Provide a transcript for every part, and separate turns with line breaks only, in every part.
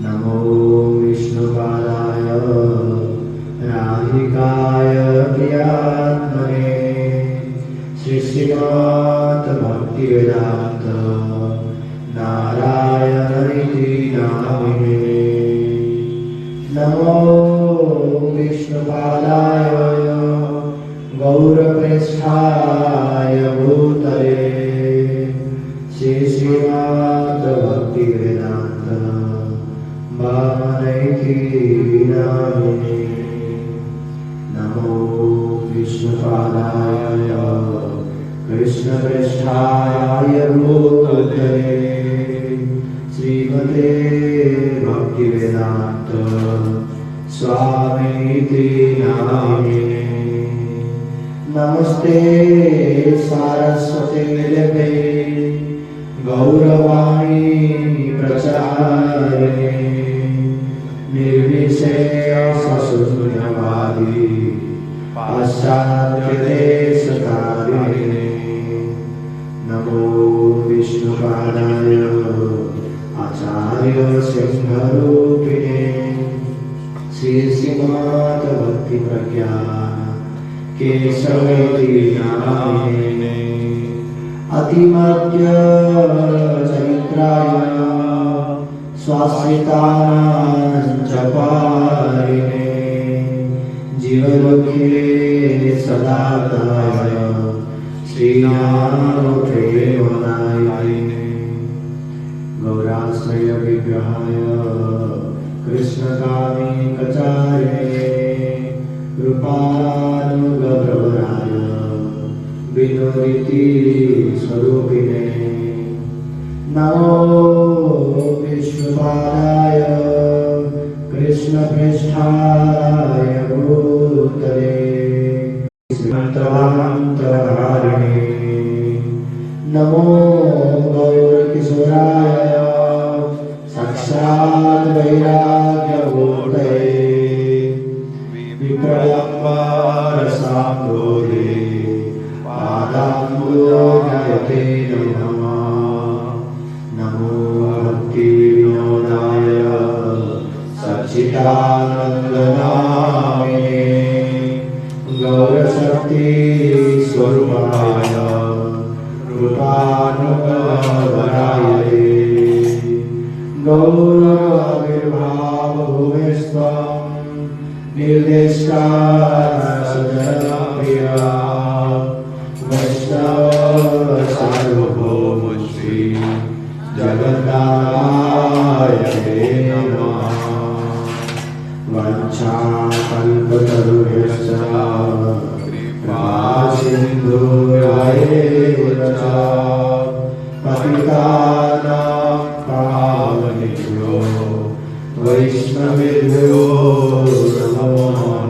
नमो विष्णुपादाय राधिकाय प्रियात्मने श्रीश्रीमद् भक्तिवेदान्त नारायणीति नामिने। नमो विष्णुपादाय गौरप्रेष्ठाय भूतले श्रीश्रीमद् भक्तिवेदान्त वामनैति नामिने। नमो विष्णुपादाय कृष्णप्रेष्ठाय भूतले श्रीमते भक्तिवेदान्त स्वामीति नामिने। नमस्ते सारस्वते देवे गौरवाणी प्रचारिणे निर्विशेषशून्यवादी पाश्चात्यदेशकारिणे। नमो विष्णुपादाय आचार्य सिंहरूपिणे श्रीश्रीमद् भक्तिप्रज्ञान केशवेति नामिने। अतिमध्य चरित्राय स्वाश्रिताञ्चपारिणे जीवलोके सदाताय श्रीरामप्रेमदायिने। गौराश्रय विग्रहाय कृष्णकामी कचारिणे कृपानुगप्रवराय विनोदिति स्वरूपिणे। नमो विष्णुपादाय कृष्णप्रेष्ठाय भूतले श्रीमन्तवान्तहारिणे। नमो गौरकिशोराय साक्षात् वैराग्यमूर्तये विप्रलम्बारसाम्भोधे पादाम्बुजयते नमः। नमो भक्तिविनोदाय सच्चिदानन्दनामिने गौरशक्ति स्वरूपाय कृपानुगवराय गौरविर्भावभूमिस्त्वं निर्देष्टा सजनप्रिया वैष्णव सार्वभौम श्री जगन्नाथाय नमः। वंशाकल्पतरुभ्यश्च कृपासिन्धुभ्यैव च पतितानां पावनेभ्यो वैष्णवेभ्यो नमो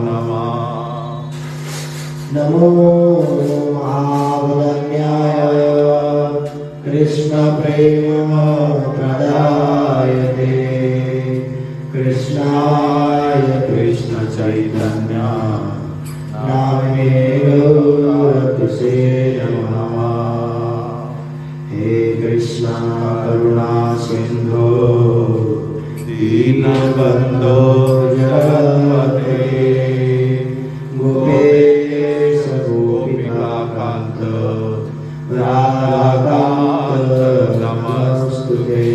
नमः। नमो महावदन्याय कृष्णप्रेमप्रदायते कृष्णाय कृष्णचैतन्य नामिने गौरतुसे नमः। हे कृष्ण करुणा सिन्धो दीनबन्धो जगन्पते गोपेश गोपिकान्त राधाकान्त नमस्तुते।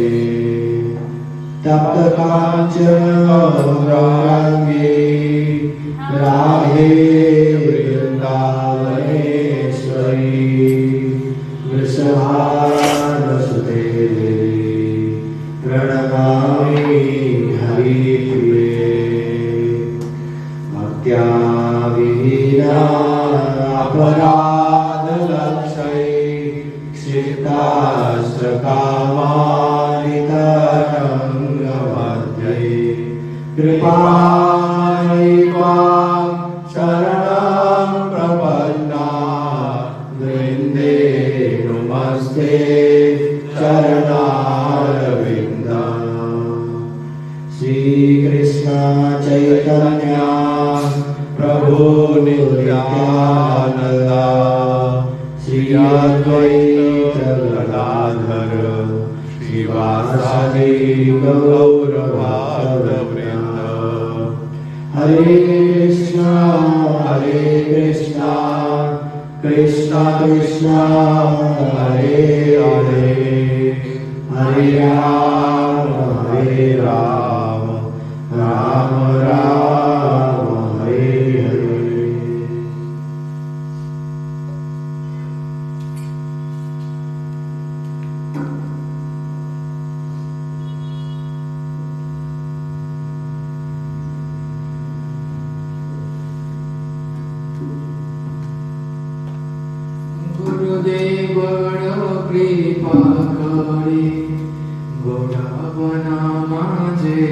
तप्तकाञ्चन गौराङ्गी राधे वृन्दावनेश्वरी वृषभानुसुते प्रणमामि हरिप्रिये। भक्त्या विहीना अपराधलक्षये क्षिप्ताश्रकामानि तरङ्गमध्यये कृपामयित्वां शरणं प्रपन्ना वृन्दे नमस्ते चरणारविन्दम्। श्रीकृष्ण चैतन्य प्रभु नित्यानन्द श्री अद्वैत गदाधर श्रीवासादि गौरभक्तवृन्द हरे कृष्णा कृष्णा कृष्णा हरे हरे हरे राम राम राम हरे हरे।
गुरुदेव कृपा करे गोडावना माझे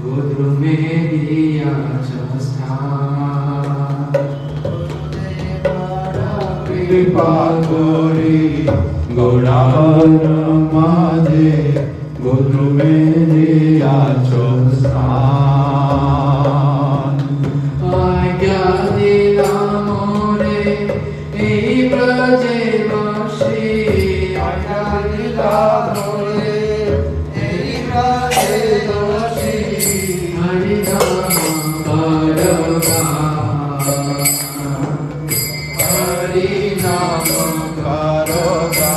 गोद्रुमे दिया स्थान।
कृपा करे गोडावना माझे गोद्रुमे दिया स्थान।
आज्ञा दिला मोरे ब्रजे वासी आज्ञा दिला मोरे ब्रजे वासी हरि नाम करगा हरि नाम करगा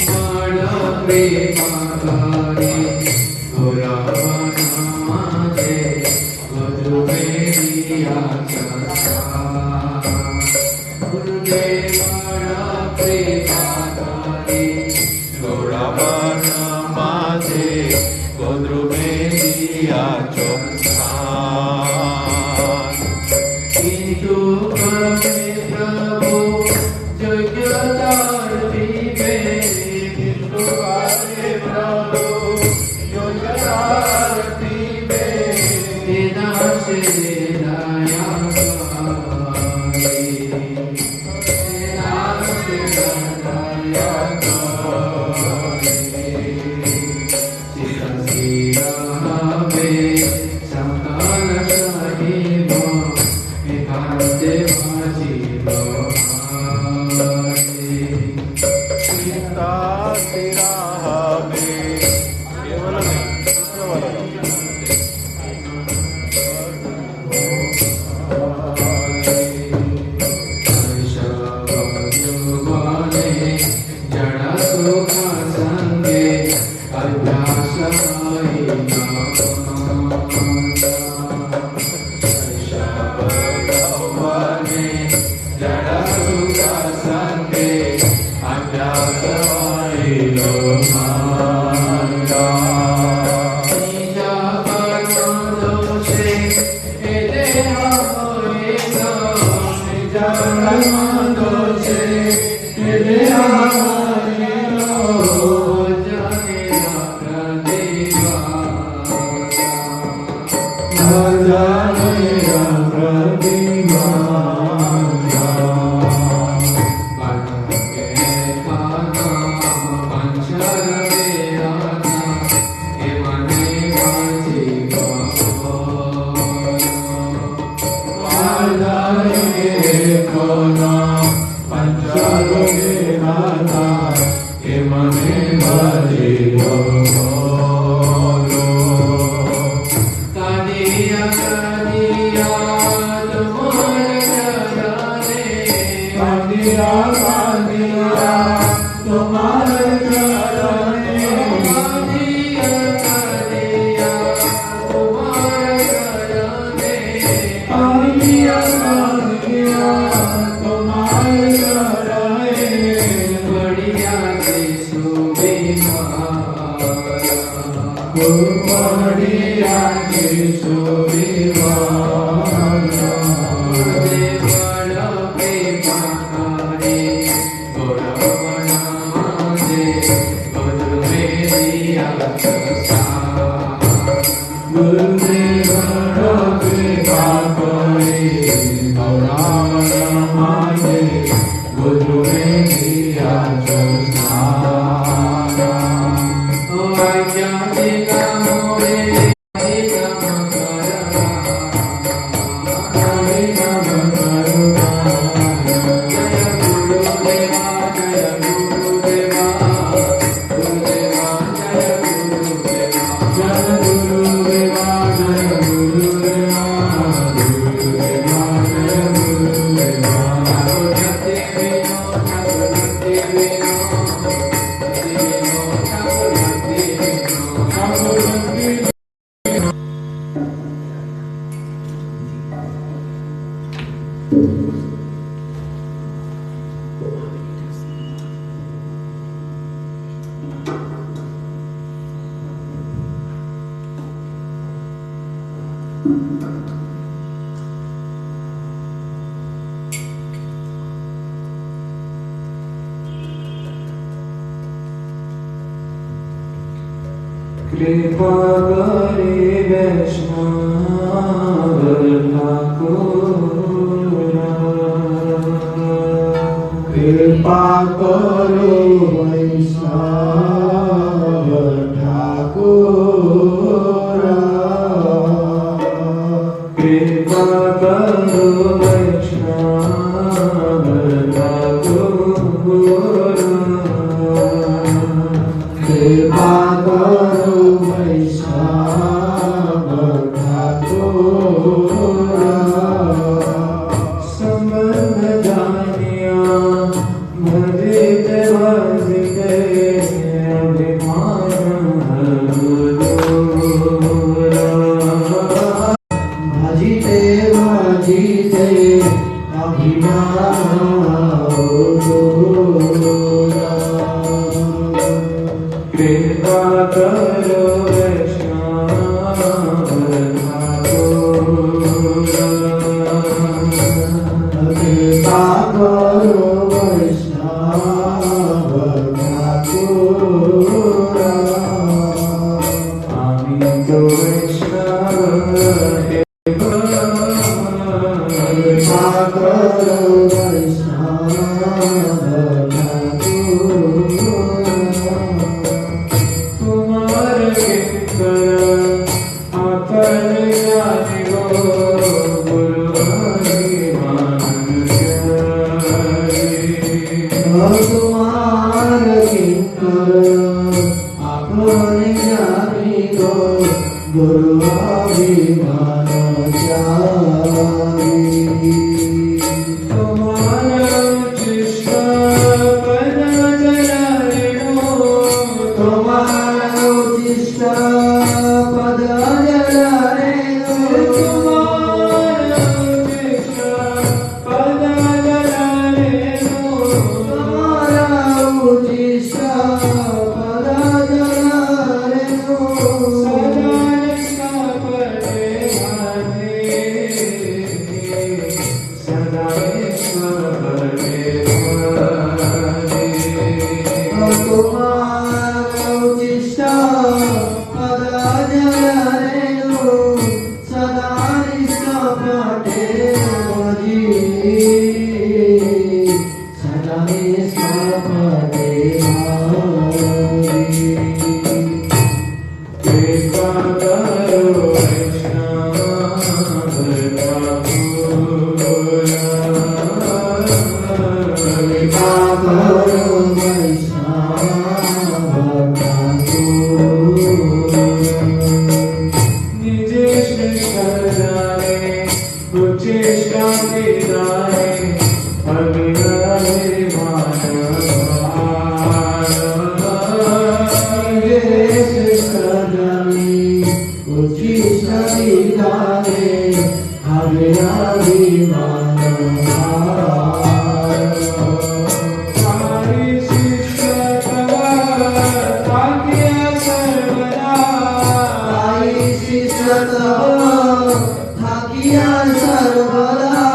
बड़ प्रेमा करे गोरावना माझे गोद्रुमे दिया कृपा करे वैष्णव ठाकुर,
कृपा करो वैष्णव ठाकुर,
कृपा करो वैष्णव ठाकुर,
कृपा करो वैष्णव ठाकुर,
संबंध जानिया भजित भजिते अभिमान दूरा,
भजिते भजिते अभिमान दूरा,
कृपा करो वैष्णव ठाकुर,
कृपा करो वैष्णव ठाकुर,
आमी तो वैष्णव
कृपा करो वैष्णव ठाकुर,
तुम्हारे किंकर आकर जाने गो गुरु हरिमान
तुम्हार किंकर अपने जानी गो गुरु अभिमान चारी,
तुम्हारा उच्चिष्ट पद जलालिनो,
तुम्हारा उच्चिष्ट पद जलालिनो,
तुम्हारा उच्चिष्ट पद जलालिनो,
तुम्हारा उच्चिष्ट पद जलालिनो,
सदा निष्कपटे भाते, सदा निष्कपटे भाते,
तुम्हारा उच्चिष्ट पद जलालिनो, सदा निष्कपटे भजी, सदा निष्कपटे भाजी।
कृपा करो वैष्णव ठाकुर,
कृपा करो वैष्णव ठाकुर,
निजे श्रेष्ठ जाने उच्चिष्ट के जाने अभिमान हरि शिष्य ताकिया सर्वदा,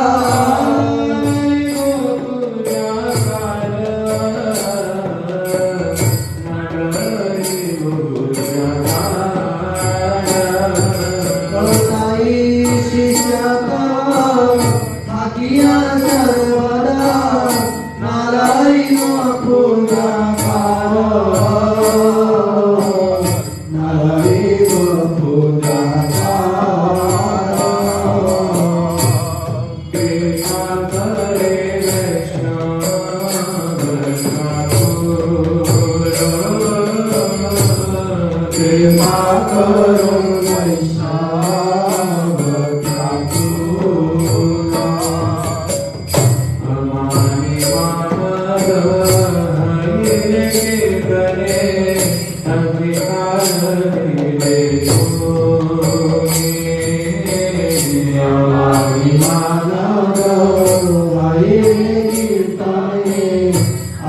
कृपा करो वैष्णव ठाकुर,
हमारी मानव हरि करे अधिकार मिले
हमारी मानव हरि कीर्तने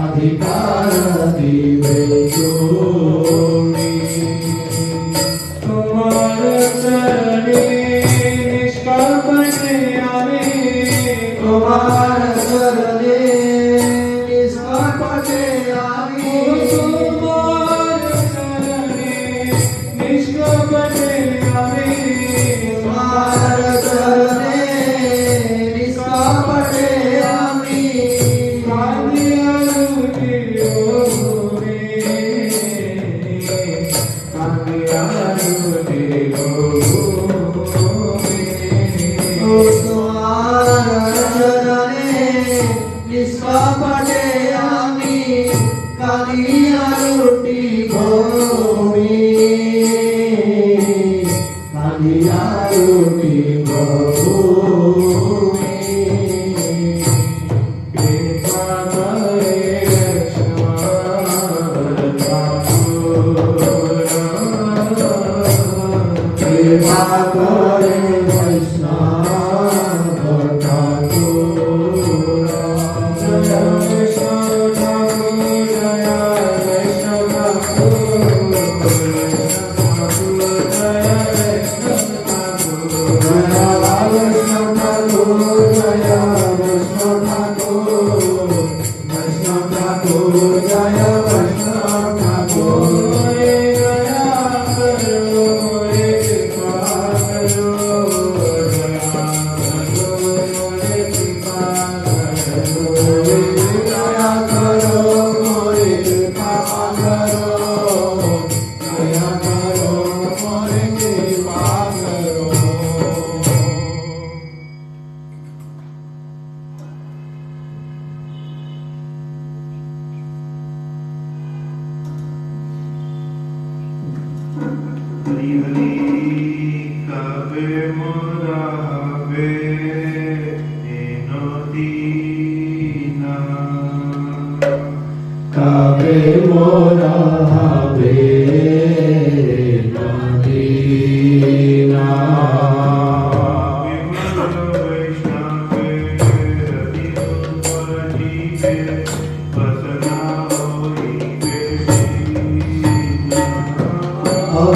अधिकार दिवे चूमी
तुम्हारे चरणे निष्कामने आवे
तुम्हारे चरणे निष्कामने आवे
तुम्हारे चरणे निष्कामने आवे
तुम्हारे चरणे निष्कामने आवे निष्कापटे आमी कालिया रोटी भूमि कालिया रोटी भूमि
कृपा करे
कृपा करे वैष्णव Thakur Kabe mora habe nadina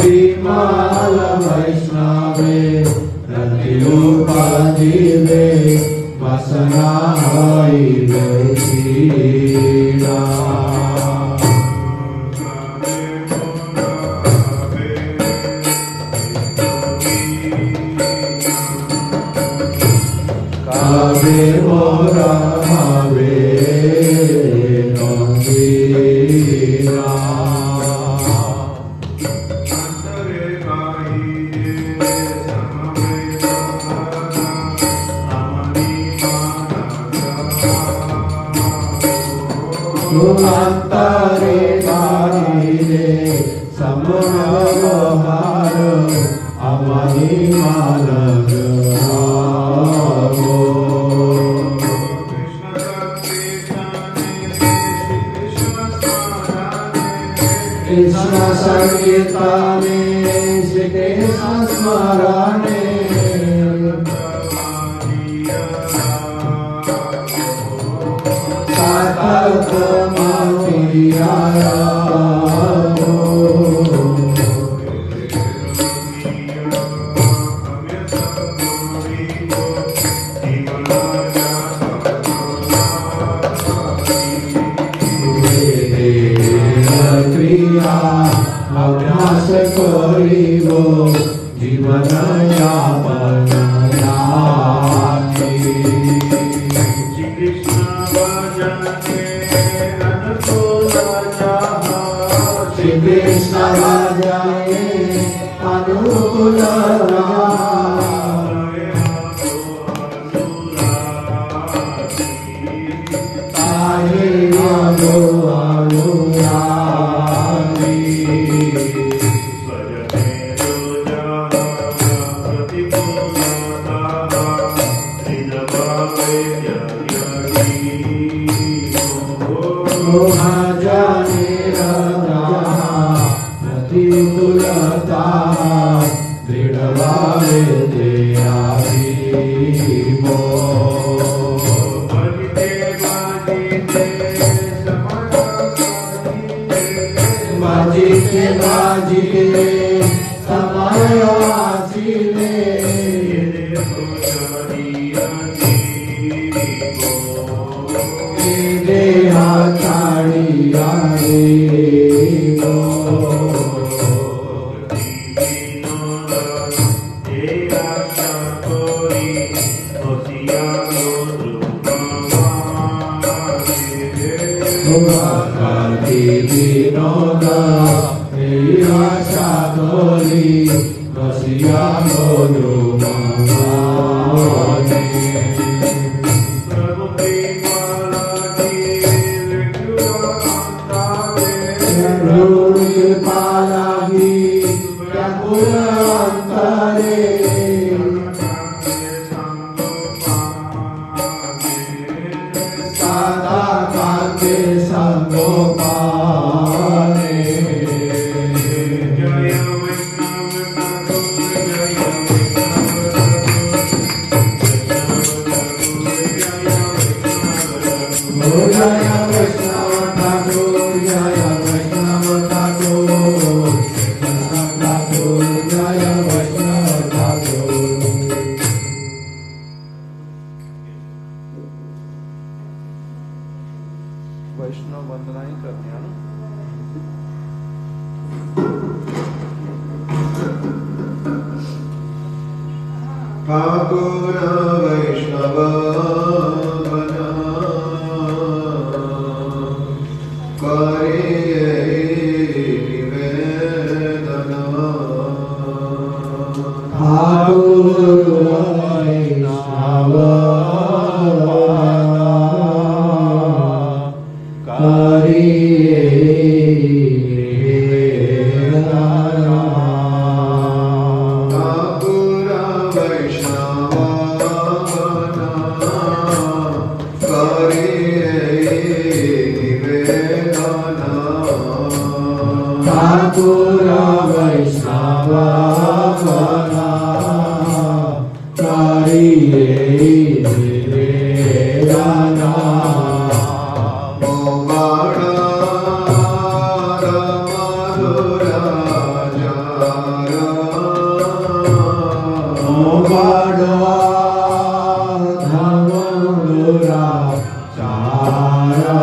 Abhimala Vaishnave Ratilupadhive Vasana Haive Sina Kabe mora have nadina Antare Dharire Samavahar Amani Malagavo Krishna Sankirtane Shri Krishna Smarane Krishna Rajaye Anukula Ahe Anu Anurani Mohajani Raja Natitulata Dridavale बाजिते बाजिते समय आसिले देहा छाड़िया रे Noda, Eya Shadoli, Nasiya Modu Mamani. Ruri Palagi, Yakura Antare. Sada Kake Sangopane. Jaya Vaishnava Thakur, Jaya Vaishnava Thakur, Jaya Vaishnava Thakur.
वैष्णव वंदनाएं करते हैं ना।
ठाकुर वैष्णव बना करे निवेदना। ठाकुर वैष्णव Thakura Vaishnava Vana Kariye Nivedana. Omara Ramadura Jara Omara Ramadura Jara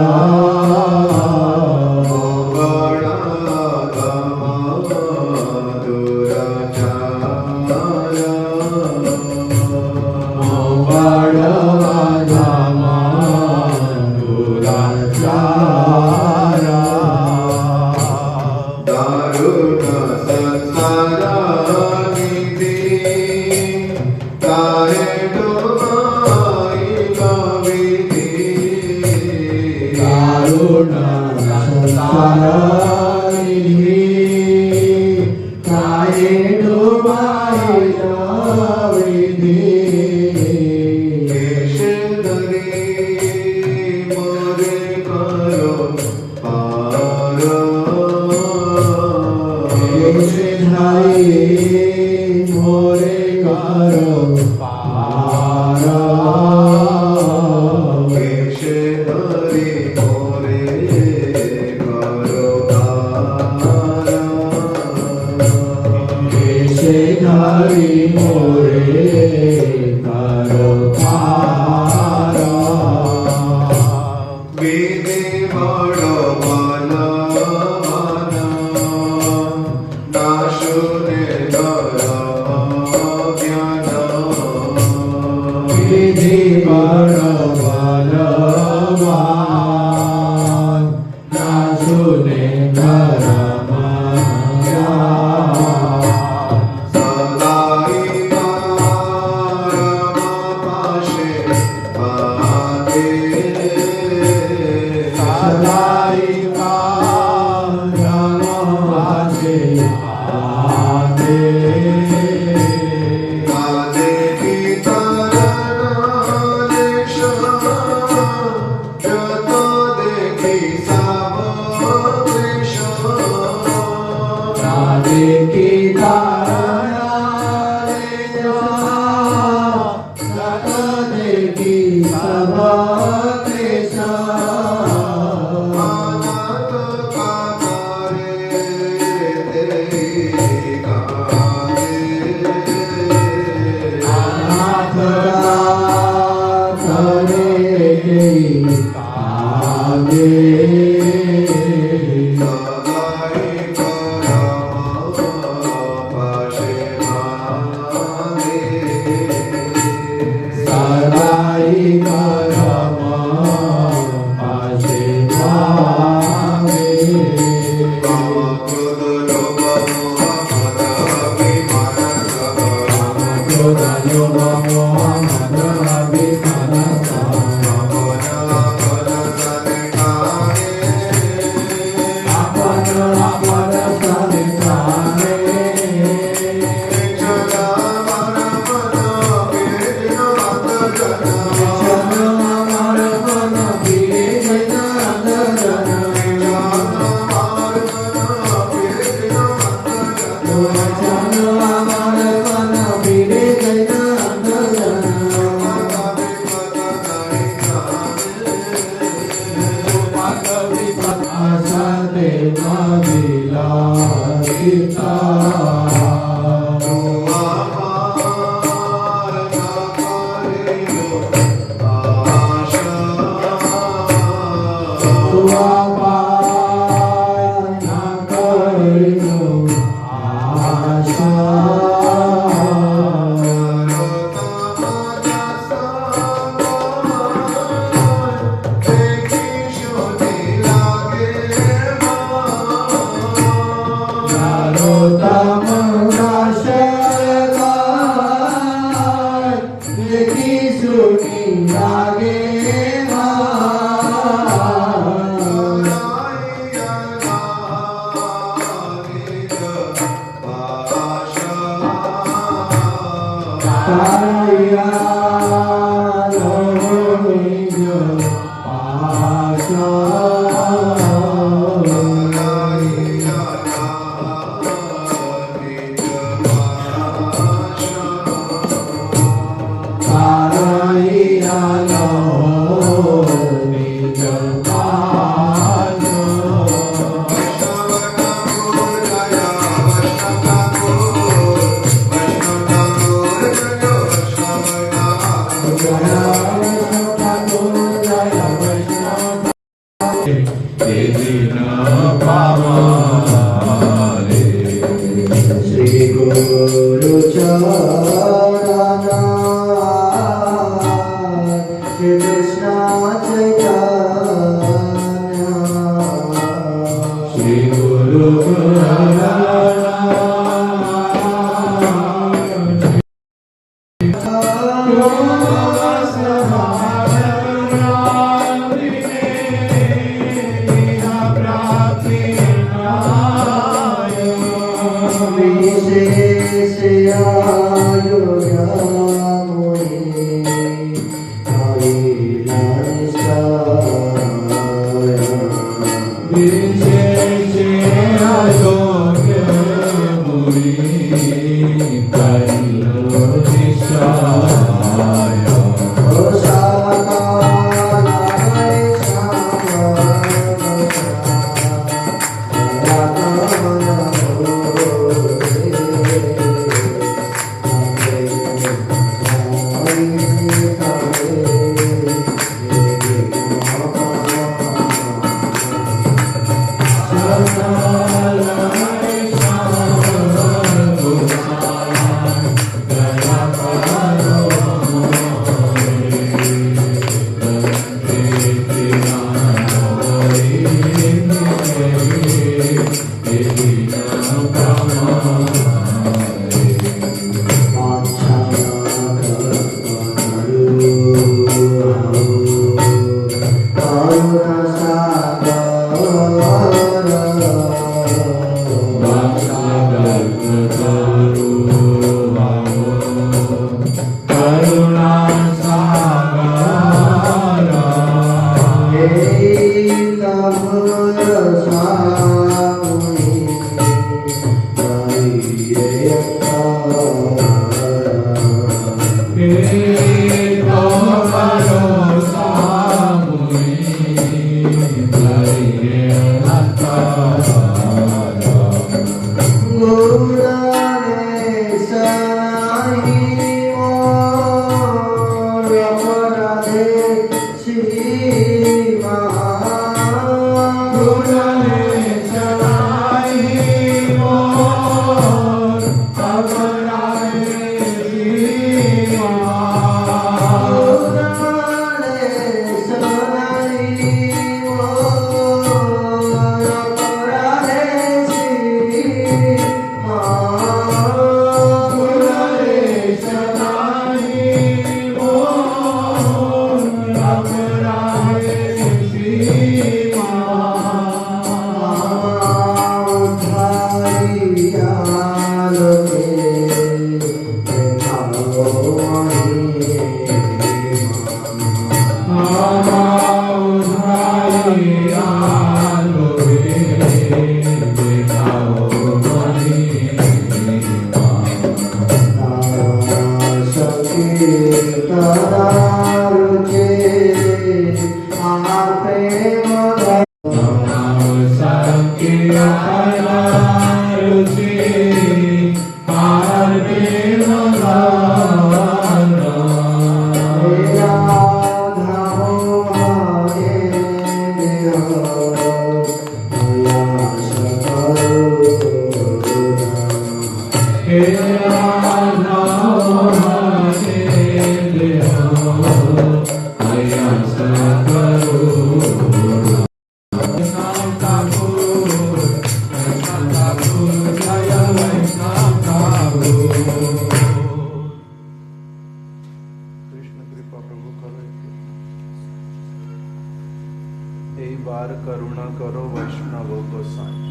करुणा करो वैष्णवों को साईं।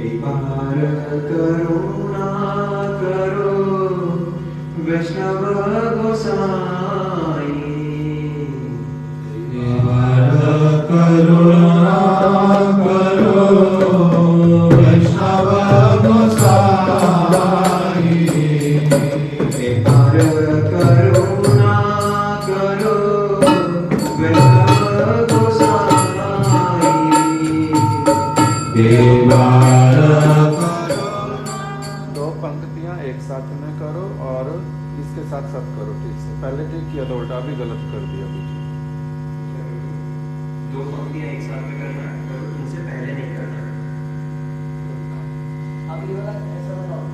एक बार करुणा करो वैष्णव गोसाई। एक बार करुणा करो वैष्णव गोसाई। एक बार करुणा करो वैष्णव गोसाई। एक बार
दो पंक्तियां एक साथ में करो और इसके साथ साथ करो। ठीक से पहले ठीक किया तो उल्टा भी गलत कर दिया बीच।
दो पंक्तियां एक साथ में करना है, उनसे पहले नहीं करना है। अब ये वाला ऐसा बताओ।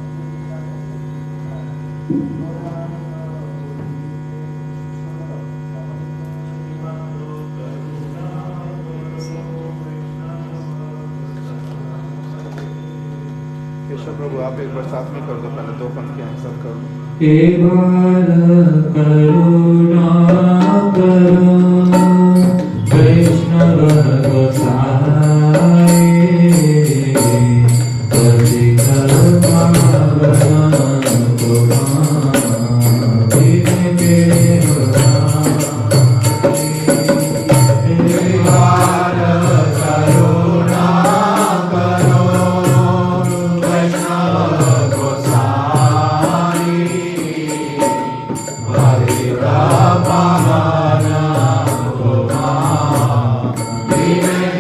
केशव प्रभु आप एक बार साथ में कर दो, पहले दो पंक्तियां एक साथ कर दो।
एक बार करुणा करो वैष्णव गोसाई। पथिक पावन को के एक बार करुणा करो वैष्णव गोसाई। पथिक पावन को के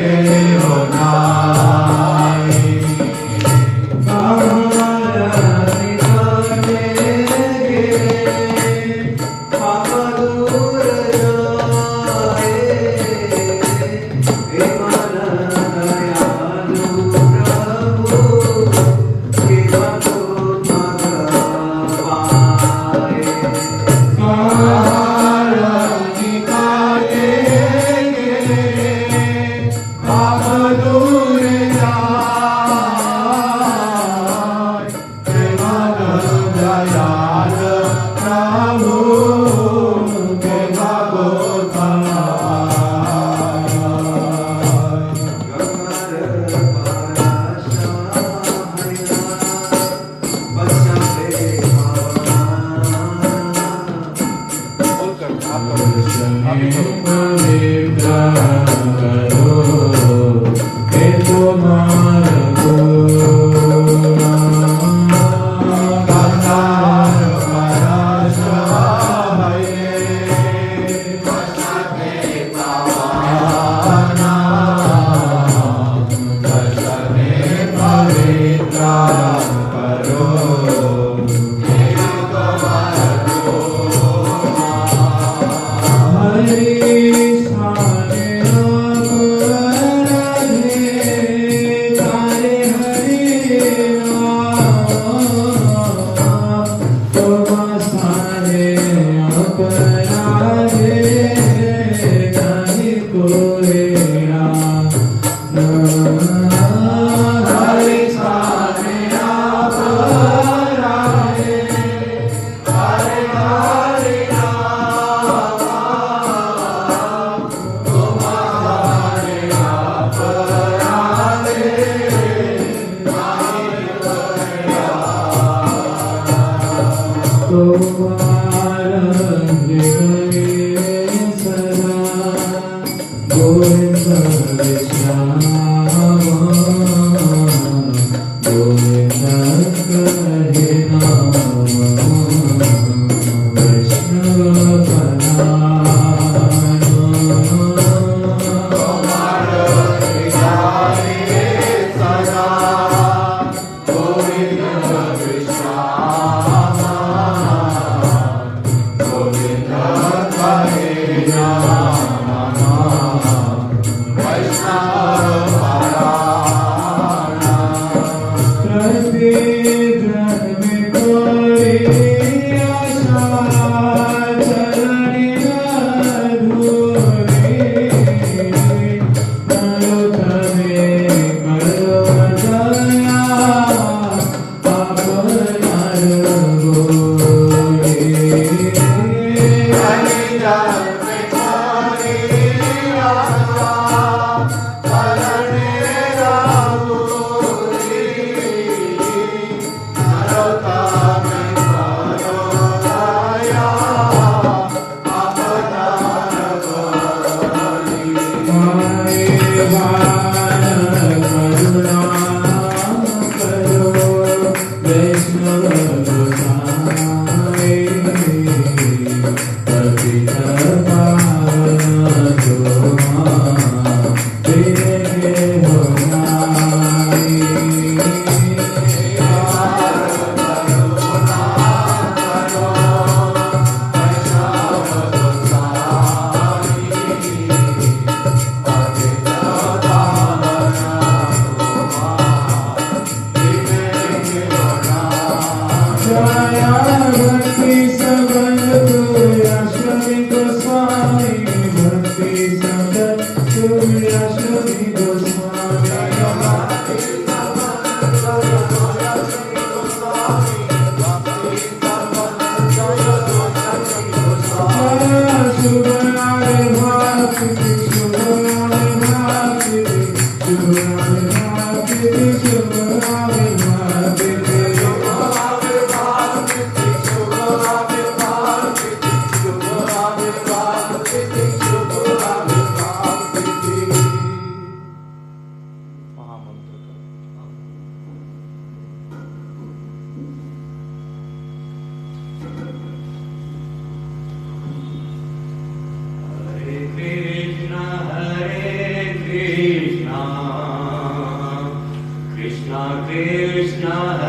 हरे राम वैष्णव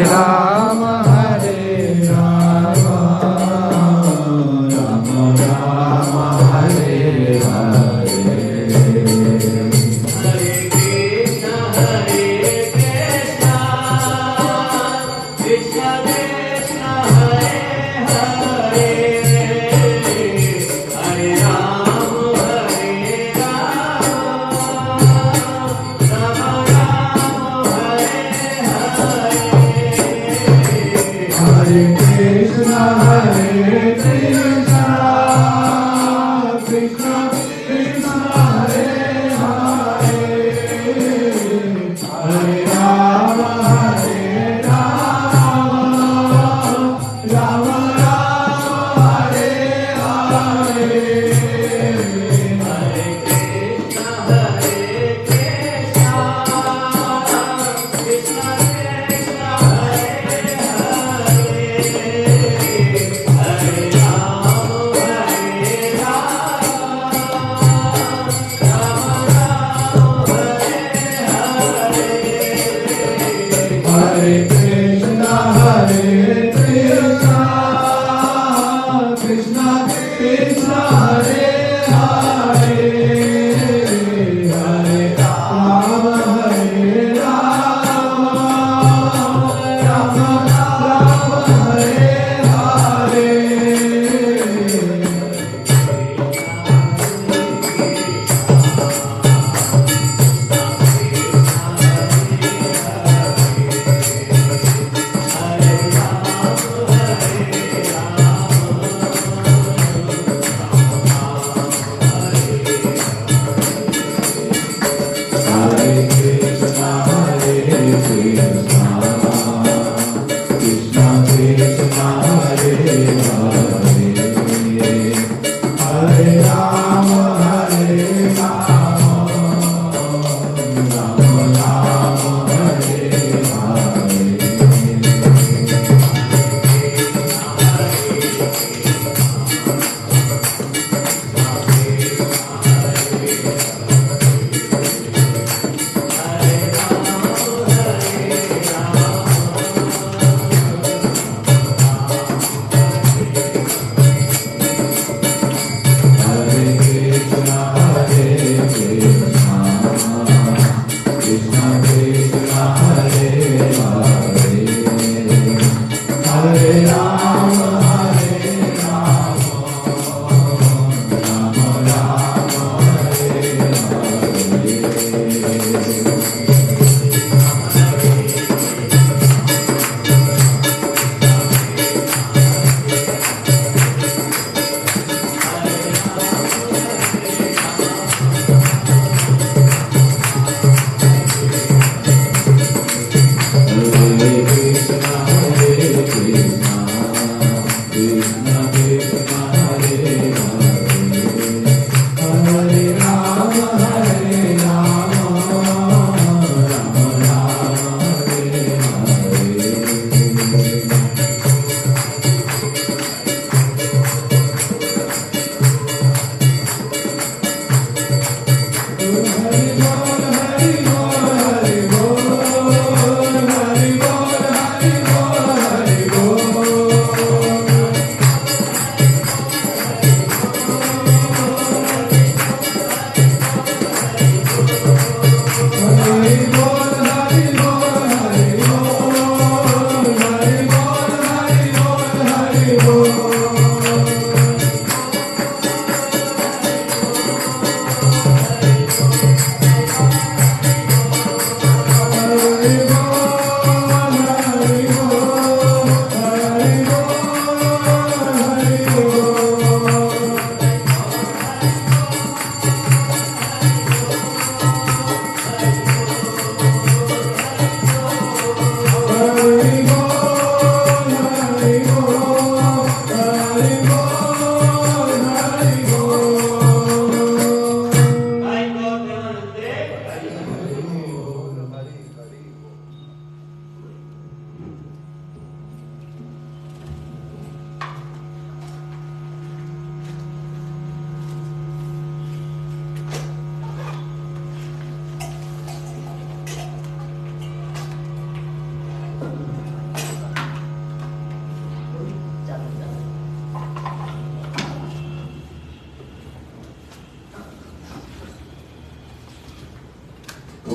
Rama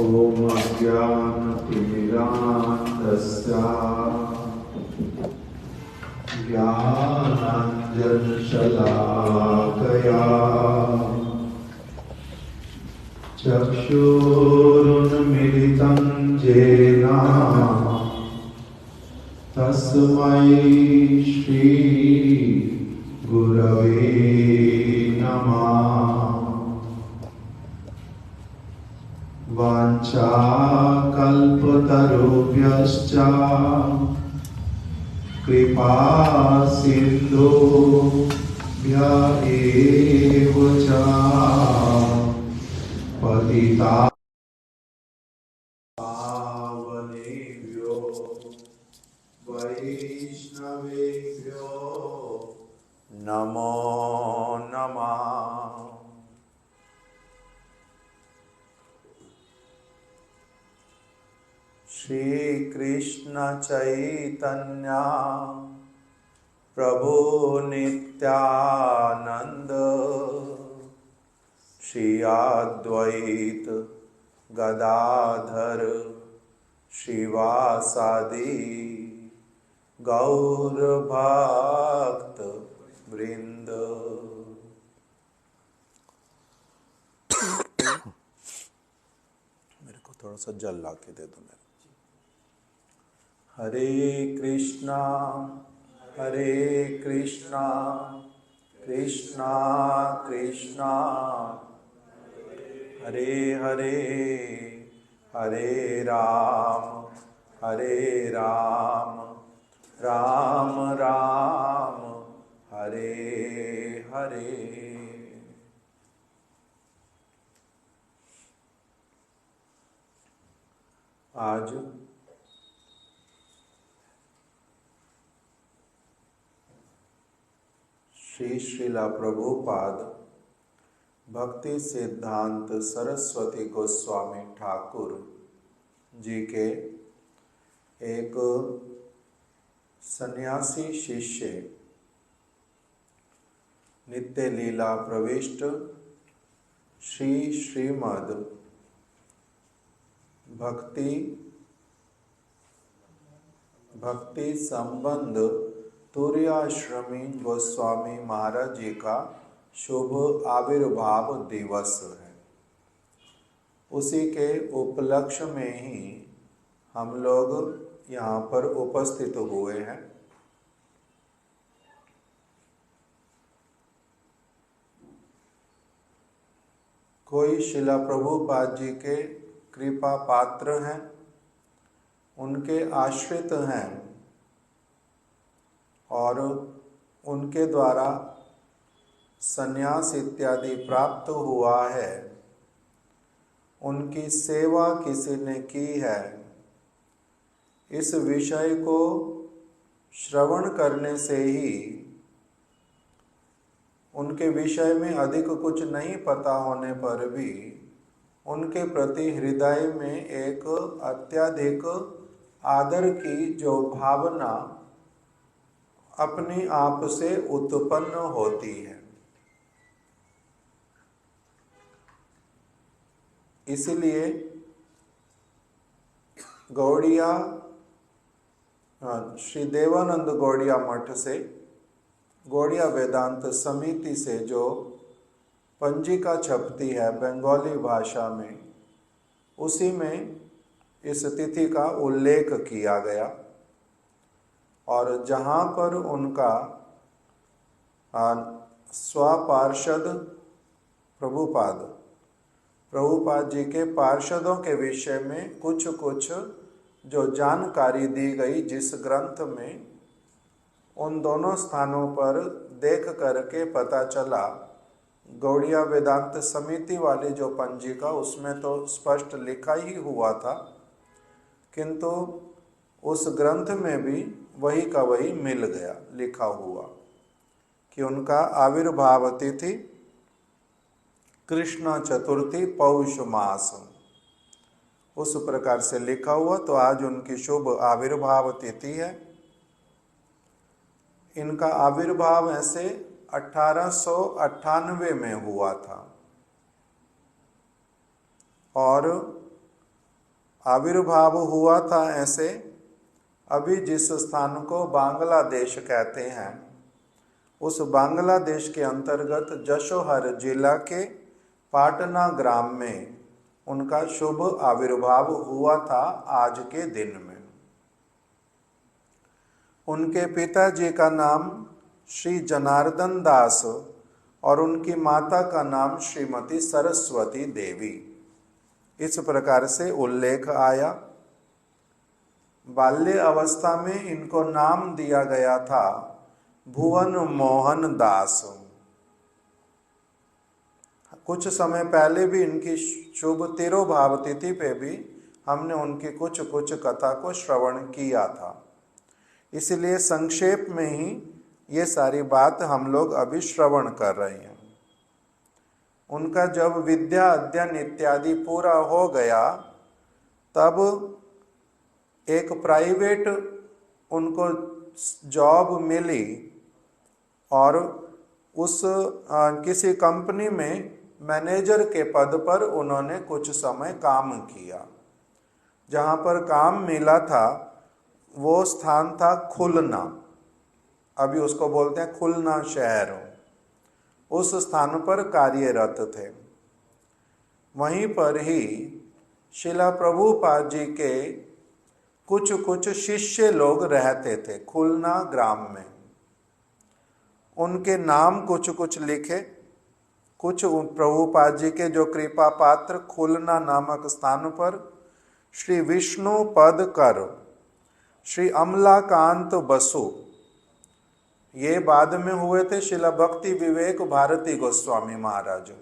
ॐ अज्ञानतिमिरान्धस्य ज्ञानाञ्जनशलाकया चक्षुरुन्मिलितं येन तस्मै श्री गुरवे नमः। वाञ्छाकल्पतरुभ्यश्च कृपा सिन्धुभ्य एव च पतितावनेभ्यो वैष्णवेभ्यो नमो नमः। श्री कृष्ण चैतन्य प्रभु नित्यानंद श्री अद्वैत गदाधर श्रीवासादि गौर भक्त वृंद। मेरे को थोड़ा सा जल ला के दे दो मेरे। हरे कृष्णा कृष्णा कृष्णा हरे हरे हरे राम राम राम हरे हरे। आज श्री श्रीला प्रभुपाद भक्ति सिद्धांत सरस्वती गोस्वामी ठाकुर जी के एक सन्यासी शिष्य नित्य लीला प्रविष्ट श्री श्रीमद् भक्ति संबंध तुर्याश्रमी गोस्वामी महाराज जी का शुभ आविर्भाव दिवस है।
उसी के उपलक्ष्य में ही हम लोग यहाँ पर उपस्थित हुए हैं। कोई शिला प्रभुपाद जी के कृपा पात्र हैं, उनके आश्रित हैं और उनके द्वारा संन्यास इत्यादि प्राप्त हुआ है, उनकी सेवा किसी ने की है, इस विषय को श्रवण करने से ही, उनके विषय में अधिक कुछ नहीं पता होने पर भी उनके प्रति हृदय में एक अत्यधिक आदर की जो भावना अपने आप से उत्पन्न होती है। इसलिए गौड़िया श्री देवानंद गौड़िया मठ से, गौड़िया वेदांत समिति से जो पंजिका छपती है बंगाली भाषा में, उसी में इस तिथि का उल्लेख किया गया और जहाँ पर उनका स्वपार्षद प्रभुपाद जी के पार्षदों के विषय में कुछ कुछ जो जानकारी दी गई जिस ग्रंथ में, उन दोनों स्थानों पर देख करके पता चला। गौड़िया वेदांत समिति वाली जो पंजिका, उसमें तो स्पष्ट लिखा ही हुआ था, किंतु उस ग्रंथ में भी वही का वही मिल गया लिखा हुआ कि उनका आविर्भाव तिथि कृष्ण चतुर्थी पौष मास, उस प्रकार से लिखा हुआ। तो आज उनकी शुभ आविर्भाव तिथि है। इनका आविर्भाव ऐसे 1898 में हुआ था और आविर्भाव हुआ था ऐसे अभी जिस स्थान को बांग्लादेश कहते हैं, उस बांग्लादेश के अंतर्गत जशोहर जिला के पाटना ग्राम में उनका शुभ आविर्भाव हुआ था आज के दिन में। उनके पिताजी का नाम श्री जनार्दन दास और उनकी माता का नाम श्रीमती सरस्वती देवी, इस प्रकार से उल्लेख आया। बाल्य अवस्था में इनको नाम दिया गया था भुवन मोहन दास। कुछ समय पहले भी इनकी शुभ तिरोभाव तिथि पे भी हमने उनकी कुछ कुछ कथा को श्रवण किया था, इसलिए संक्षेप में ही ये सारी बात हम लोग अभी श्रवण कर रहे हैं। उनका जब विद्या अध्ययन इत्यादि पूरा हो गया, तब एक प्राइवेट उनको जॉब मिली और उस किसी कंपनी में मैनेजर के पद पर उन्होंने कुछ समय काम किया। जहाँ पर काम मिला था वो स्थान था खुलना, अभी उसको बोलते हैं खुलना शहर, उस स्थान पर कार्यरत थे। वहीं पर ही शिला प्रभुपाद जी के कुछ कुछ शिष्य लोग रहते थे खुलना ग्राम में। उनके नाम कुछ कुछ लिखे, कुछ प्रभुपाद जी के जो कृपा पात्र खुलना नामक स्थान पर श्री विष्णु पद कर, श्री अमलाकांत बसु, ये बाद में हुए थे शिला भक्ति विवेक भारती गोस्वामी महाराज,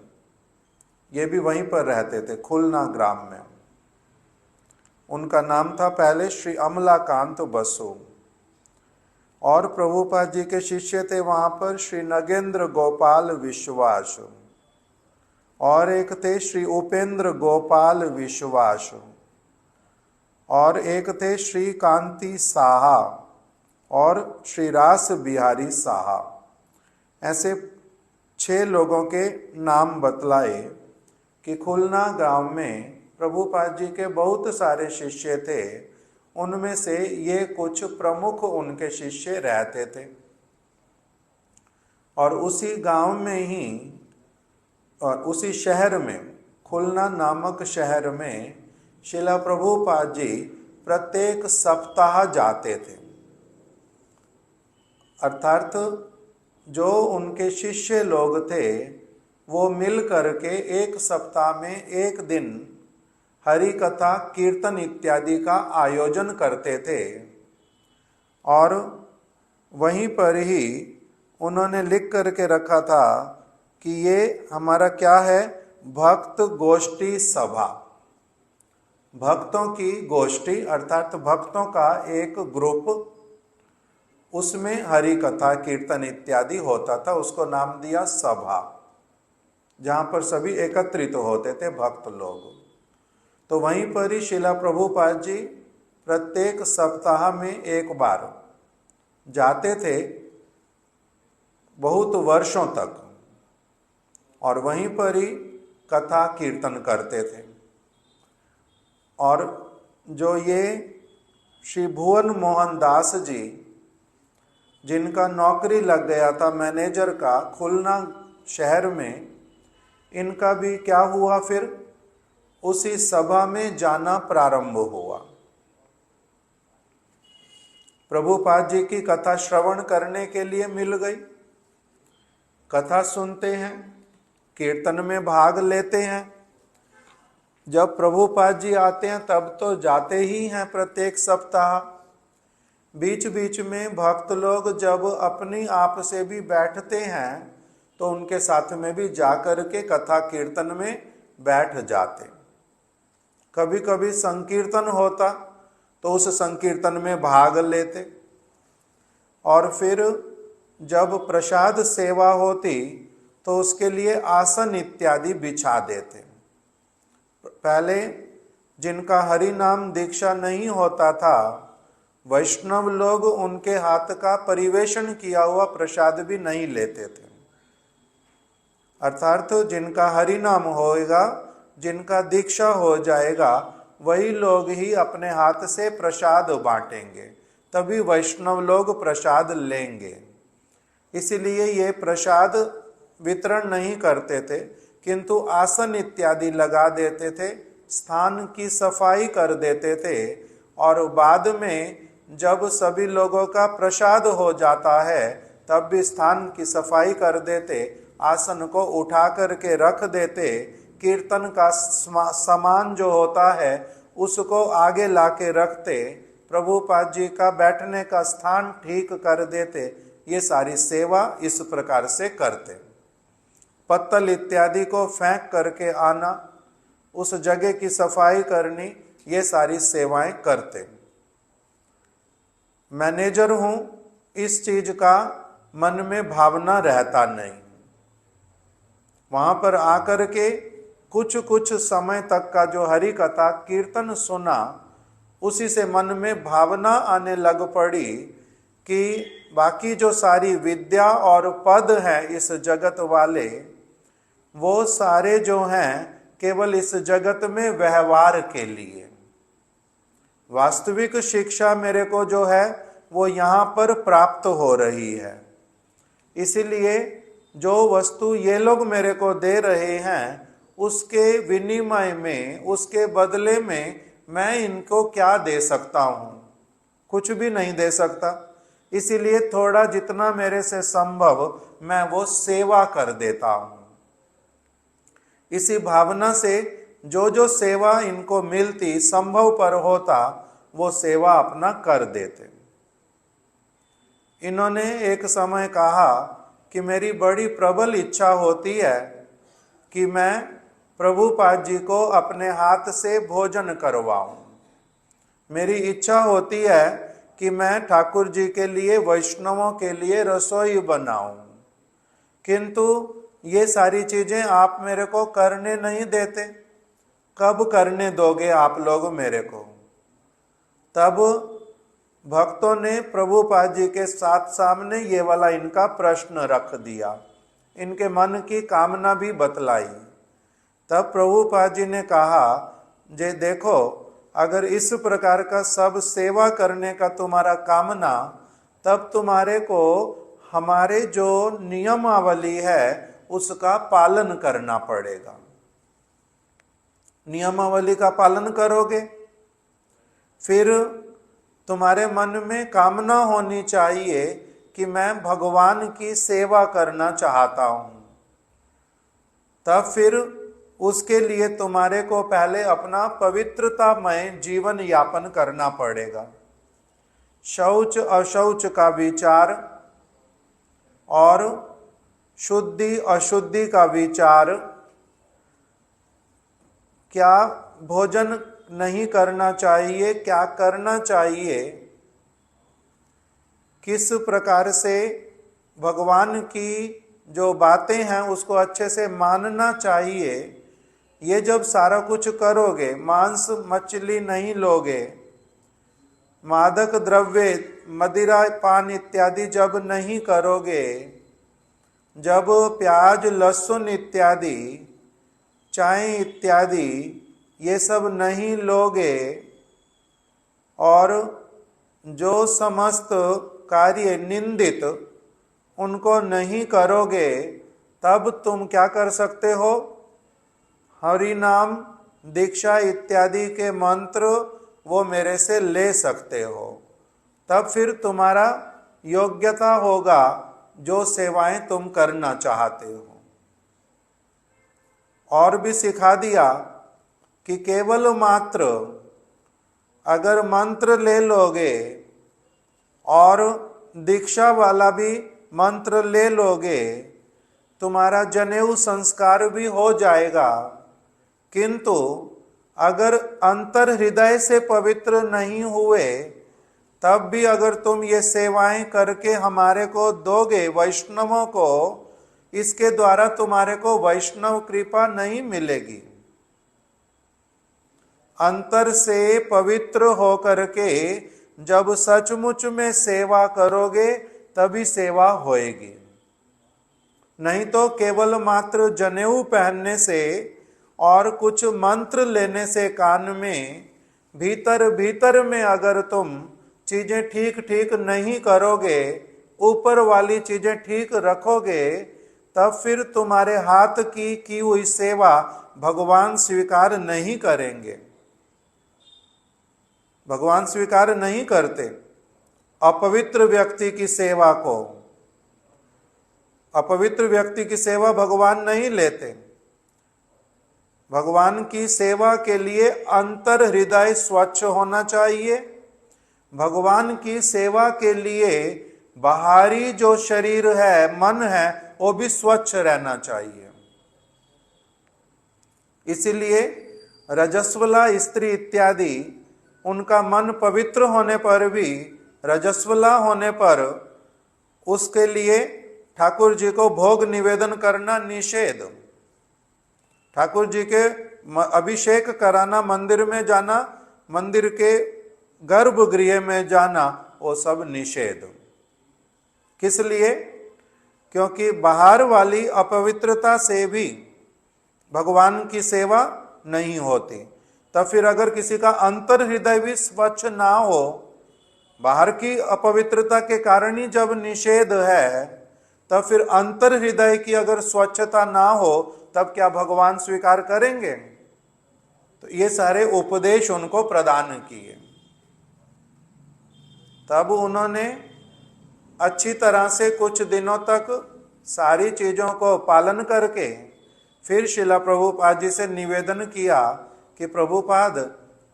ये भी वहीं पर रहते थे खुलना ग्राम में। उनका नाम था पहले श्री अमलाकांत बसु। और प्रभुपाद जी के शिष्य थे वहाँ पर श्री नगेंद्र गोपाल विश्वास, और एक थे श्री उपेंद्र गोपाल विश्वास, और एक थे श्री कांति साहा और श्री रास बिहारी साहा। ऐसे 6 लोगों के नाम बतलाए कि खुलना गांव में प्रभुपाद जी के बहुत सारे शिष्य थे, उनमें से ये कुछ प्रमुख उनके शिष्य रहते थे। और उसी गांव में ही और उसी शहर में खुलना नामक शहर में शिला प्रभुपाद जी प्रत्येक सप्ताह जाते थे। अर्थात जो उनके शिष्य लोग थे वो मिल करके एक सप्ताह में एक दिन हरि कथा कीर्तन इत्यादि का आयोजन करते थे और वहीं पर ही उन्होंने लिख करके रखा था कि ये हमारा क्या है, भक्त गोष्ठी सभा। भक्तों की गोष्ठी अर्थात भक्तों का एक ग्रुप, उसमें हरि कथा कीर्तन इत्यादि होता था, उसको नाम दिया सभा, जहाँ पर सभी एकत्रित होते थे भक्त लोग। तो वहीं पर ही शिला प्रभुपाद जी प्रत्येक सप्ताह में एक बार जाते थे बहुत वर्षों तक, और वहीं पर ही कथा कीर्तन करते थे। और जो ये श्री भुवन मोहन दास जी, जिनका नौकरी लग गया था मैनेजर का खुलना शहर में, इनका भी क्या हुआ, फिर उसी सभा में जाना प्रारंभ हुआ। प्रभुपाद जी की कथा श्रवण करने के लिए मिल गई, कथा सुनते हैं, कीर्तन में भाग लेते हैं। जब प्रभुपाद जी आते हैं तब तो जाते ही हैं प्रत्येक सप्ताह। बीच बीच में भक्त लोग जब अपनी आप से भी बैठते हैं तो उनके साथ में भी जाकर के कथा कीर्तन में बैठ जाते। कभी कभी संकीर्तन होता तो उस संकीर्तन में भाग लेते, और फिर जब प्रसाद सेवा होती तो उसके लिए आसन इत्यादि बिछा देते। पहले जिनका हरि नाम दीक्षा नहीं होता था, वैष्णव लोग उनके हाथ का परिवेशन किया हुआ प्रसाद भी नहीं लेते थे। अर्थात जिनका हरि नाम होएगा, जिनका दीक्षा हो जाएगा, वही लोग ही अपने हाथ से प्रसाद बांटेंगे, तभी वैष्णव लोग प्रसाद लेंगे। इसलिए ये प्रसाद वितरण नहीं करते थे, किंतु आसन इत्यादि लगा देते थे, स्थान की सफाई कर देते थे, और बाद में जब सभी लोगों का प्रसाद हो जाता है तब भी स्थान की सफाई कर देते, आसन को उठा करके रख देते, कीर्तन का सामान जो होता है उसको आगे लाके रखते, प्रभुपाद जी का बैठने का स्थान ठीक कर देते। ये सारी सेवा इस प्रकार से करते। पत्तल इत्यादि को फेंक करके आना, उस जगह की सफाई करनी, ये सारी सेवाएं करते। मैनेजर हूं, इस चीज का मन में भावना रहता नहीं। वहां पर आकर के कुछ समय तक का जो हरि कथा कीर्तन सुना, उसी से मन में भावना आने लग पड़ी कि बाकी जो सारी विद्या और पद हैं इस जगत वाले, वो सारे जो हैं केवल इस जगत में व्यवहार के लिए। वास्तविक शिक्षा मेरे को जो है वो यहाँ पर प्राप्त हो रही है। इसलिए जो वस्तु ये लोग मेरे को दे रहे हैं, उसके विनिमय में, उसके बदले में मैं इनको क्या दे सकता हूँ? कुछ भी नहीं दे सकता। इसीलिए थोड़ा जितना मेरे से संभव मैं वो सेवा कर देता हूँ। इसी भावना से जो जो सेवा इनको मिलती, संभव पर होता, वो सेवा अपना कर देते। इन्होंने एक समय कहा कि मेरी बड़ी प्रबल इच्छा होती है कि मैं प्रभुपाद जी को अपने हाथ से भोजन करवाऊं। मेरी इच्छा होती है कि मैं ठाकुर जी के लिए, वैष्णवों के लिए रसोई बनाऊं, किंतु ये सारी चीजें आप मेरे को करने नहीं देते। कब करने दोगे आप लोग मेरे को? तब भक्तों ने प्रभुपाद जी के साथ सामने ये वाला इनका प्रश्न रख दिया, इनके मन की कामना भी बतलाई। तब प्रभुपाद जी ने कहा, जे देखो, अगर इस प्रकार का सब सेवा करने का तुम्हारा कामना, तब तुम्हारे को हमारे जो नियमावली है उसका पालन करना पड़ेगा। नियमावली का पालन करोगे। फिर तुम्हारे मन में कामना होनी चाहिए कि मैं भगवान की सेवा करना चाहता हूं। तब फिर उसके लिए तुम्हारे को पहले अपना पवित्रतामय जीवन यापन करना पड़ेगा। शौच अशौच का विचार और शुद्धि अशुद्धि का विचार, क्या भोजन नहीं करना चाहिए, क्या करना चाहिए, किस प्रकार से भगवान की जो बातें हैं उसको अच्छे से मानना चाहिए, ये जब सारा कुछ करोगे, मांस मछली नहीं लोगे, मादक द्रव्य मदिरा पान इत्यादि जब नहीं करोगे, जब प्याज लहसुन इत्यादि चाय इत्यादि ये सब नहीं लोगे और जो समस्त कार्य निंदित उनको नहीं करोगे, तब तुम क्या कर सकते हो? हरि नाम दीक्षा इत्यादि के मंत्र वो मेरे से ले सकते हो। तब फिर तुम्हारा योग्यता होगा जो सेवाएं तुम करना चाहते हो। और भी सिखा दिया कि केवल मात्र अगर मंत्र ले लोगे और दीक्षा वाला भी मंत्र ले लोगे, तुम्हारा जनेऊ संस्कार भी हो जाएगा, किंतु अगर अंतर हृदय से पवित्र नहीं हुए, तब भी अगर तुम ये सेवाएं करके हमारे को दोगे वैष्णवों को, इसके द्वारा तुम्हारे को वैष्णव कृपा नहीं मिलेगी। अंतर से पवित्र होकर के जब सचमुच में सेवा करोगे तभी सेवा होएगी। नहीं तो केवल मात्र जनेऊ पहनने से और कुछ मंत्र लेने से कान में भीतर भीतर में अगर तुम चीजें ठीक ठीक नहीं करोगे, ऊपर वाली चीजें ठीक रखोगे, तब फिर तुम्हारे हाथ की हुई सेवा भगवान स्वीकार नहीं करेंगे। भगवान स्वीकार नहीं करते अपवित्र व्यक्ति की सेवा को। अपवित्र व्यक्ति की सेवा भगवान नहीं लेते। भगवान की सेवा के लिए अंतर हृदय स्वच्छ होना चाहिए। भगवान की सेवा के लिए बाहरी जो शरीर है, मन है, वो भी स्वच्छ रहना चाहिए। इसलिए रजस्वला स्त्री इत्यादि उनका मन पवित्र होने पर भी, रजस्वला होने पर उसके लिए ठाकुर जी को भोग निवेदन करना निषेध। ठाकुर जी के अभिषेक कराना, मंदिर में जाना, मंदिर के गर्भगृह में जाना, वो सब निषेध। किस लिए? क्योंकि बाहर वाली अपवित्रता से भी भगवान की सेवा नहीं होती। तब फिर अगर किसी का अंतर हृदय भी स्वच्छ ना हो, बाहर की अपवित्रता के कारण ही जब निषेध है, तब फिर अंतर हृदय की अगर स्वच्छता ना हो, तब क्या भगवान स्वीकार करेंगे? तो ये सारे उपदेश उनको प्रदान किए। तब उन्होंने अच्छी तरह से कुछ दिनों तक सारी चीजों को पालन करके फिर शिला प्रभुपाद जी से निवेदन किया कि प्रभुपाद,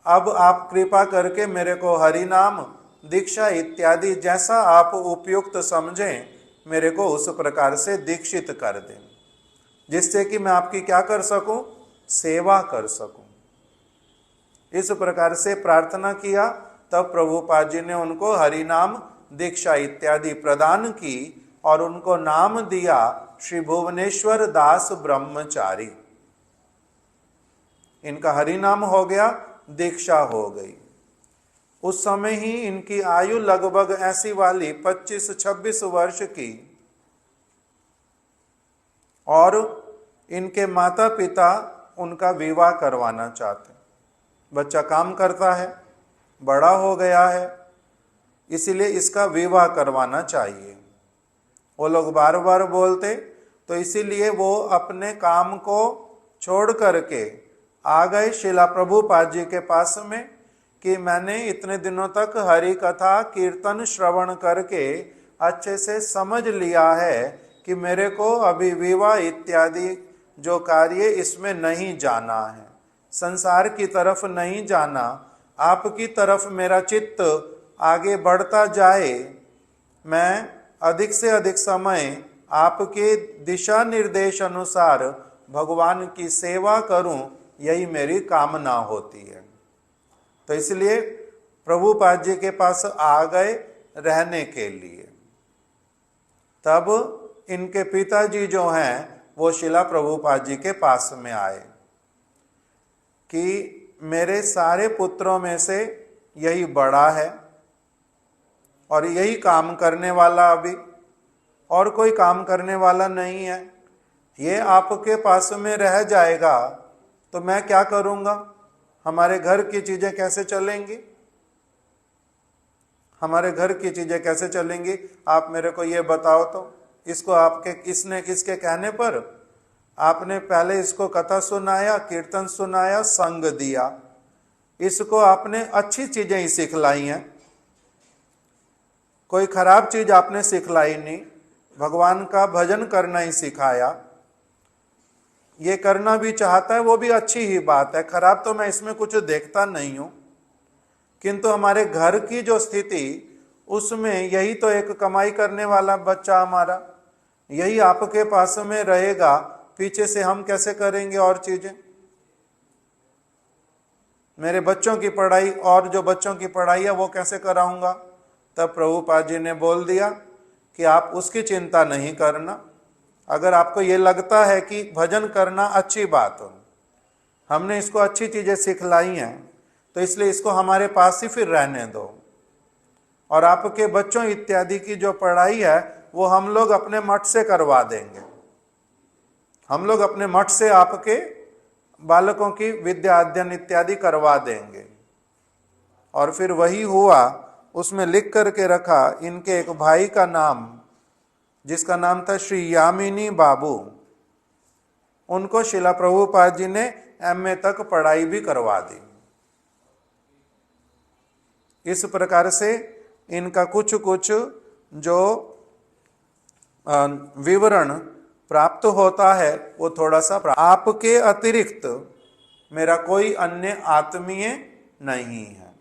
अब आप कृपा करके मेरे को हरि नाम दीक्षा इत्यादि जैसा आप उपयुक्त समझें, मेरे को उस प्रकार से दीक्षित कर दें, जिससे कि मैं आपकी क्या कर सकूं? सेवा कर सकूं। इस प्रकार से प्रार्थना किया। तब प्रभुपाद जी ने उनको हरि नाम दीक्षा इत्यादि प्रदान की और उनको नाम दिया श्री भुवनेश्वर दास ब्रह्मचारी। इनका हरि नाम हो गया, दीक्षा हो गई। उस समय ही इनकी आयु लगभग ऐसी वाली 25-26 वर्ष की, और इनके माता पिता उनका विवाह करवाना चाहते। बच्चा काम करता है, बड़ा हो गया है, इसीलिए इसका विवाह करवाना चाहिए। वो लोग बार बार बोलते, तो इसीलिए वो अपने काम को छोड़ करके आ गए शिला प्रभुपाद जी के पास में कि मैंने इतने दिनों तक हरि कथा कीर्तन श्रवण करके अच्छे से समझ लिया है कि मेरे को अभी विवाह इत्यादि जो कार्य इसमें नहीं जाना है, संसार की तरफ नहीं जाना, आपकी तरफ मेरा चित्त आगे बढ़ता जाए, मैं अधिक से अधिक समय आपके दिशा निर्देश अनुसार भगवान की सेवा करूं, यही मेरी कामना होती है। तो इसलिए प्रभुपाद जी के पास आ गए रहने के लिए। तब इनके पिताजी जो हैं वो शिला प्रभुपाद जी के पास में आए कि मेरे सारे पुत्रों में से यही बड़ा है और यही काम करने वाला, अभी और कोई काम करने वाला नहीं है, ये आपके पास में रह जाएगा तो मैं क्या करूंगा, हमारे घर की चीजें कैसे चलेंगी, हमारे घर की चीजें कैसे चलेंगी, आप मेरे को ये बताओ। तो इसको आपके इसके कहने पर आपने पहले इसको कथा सुनाया, कीर्तन सुनाया, संग दिया, इसको आपने अच्छी चीजें ही सिखलाई हैं, कोई खराब चीज आपने सिखलाई नहीं, भगवान का भजन करना ही सिखाया। ये करना भी चाहता है वो भी अच्छी ही बात है, खराब तो मैं इसमें कुछ देखता नहीं हूं, किंतु हमारे घर की जो स्थिति उसमें यही तो एक कमाई करने वाला बच्चा हमारा, यही आपके पास में रहेगा, पीछे से हम कैसे करेंगे और चीजें, मेरे बच्चों की पढ़ाई और जो बच्चों की पढ़ाई है वो कैसे कराऊंगा। तब प्रभुपाद जी ने बोल दिया कि आप उसकी चिंता नहीं करना, अगर आपको ये लगता है कि भजन करना अच्छी बात हो, हमने इसको अच्छी चीजें सिखलाई हैं, तो इसलिए इसको हमारे पास ही फिर रहने दो, और आपके बच्चों इत्यादि की जो पढ़ाई है वो हम लोग अपने मठ से करवा देंगे, हम लोग अपने मठ से आपके बालकों की विद्या अध्ययन इत्यादि करवा देंगे। और फिर वही हुआ, उसमें लिख करके रखा इनके एक भाई का नाम, जिसका नाम था श्री यामिनी बाबू, उनको शिला प्रभुपाद जी ने एमए तक पढ़ाई भी करवा दी। इस प्रकार से इनका कुछ कुछ जो विवरण प्राप्त होता है वो थोड़ा सा आपके अतिरिक्त मेरा कोई अन्य आत्मीय नहीं है।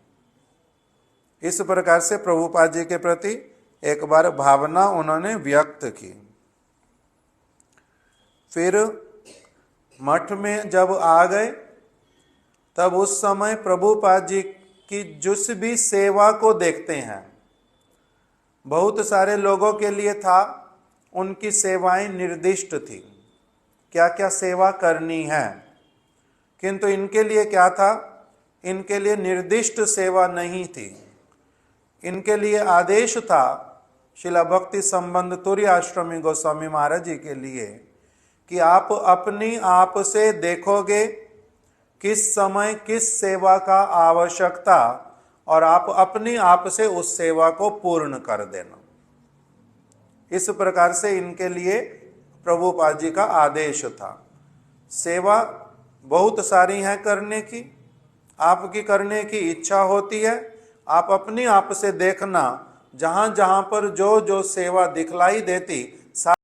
इस प्रकार से प्रभुपाद जी के प्रति एक बार भावना उन्होंने व्यक्त की। फिर मठ में जब आ गए तब उस समय प्रभुपाद जी की जिस भी सेवा को देखते हैं, बहुत सारे लोगों के लिए था उनकी सेवाएं निर्दिष्ट थी, क्या क्या सेवा करनी है, किंतु इनके लिए क्या था, इनके लिए निर्दिष्ट सेवा नहीं थी, इनके लिए आदेश था शिला भक्ति संबंध तुर्य आश्रमी गोस्वामी महाराज जी के लिए कि आप अपनी आप से देखोगे किस समय किस सेवा का आवश्यकता, और आप अपनी आप से उस सेवा को पूर्ण कर देना। इस प्रकार से इनके लिए प्रभुपाद जी का आदेश था। सेवा बहुत सारी है करने की, आपकी करने की इच्छा होती है, आप अपनी आप से देखना, जहां जहां पर जो जो सेवा दिखलाई देती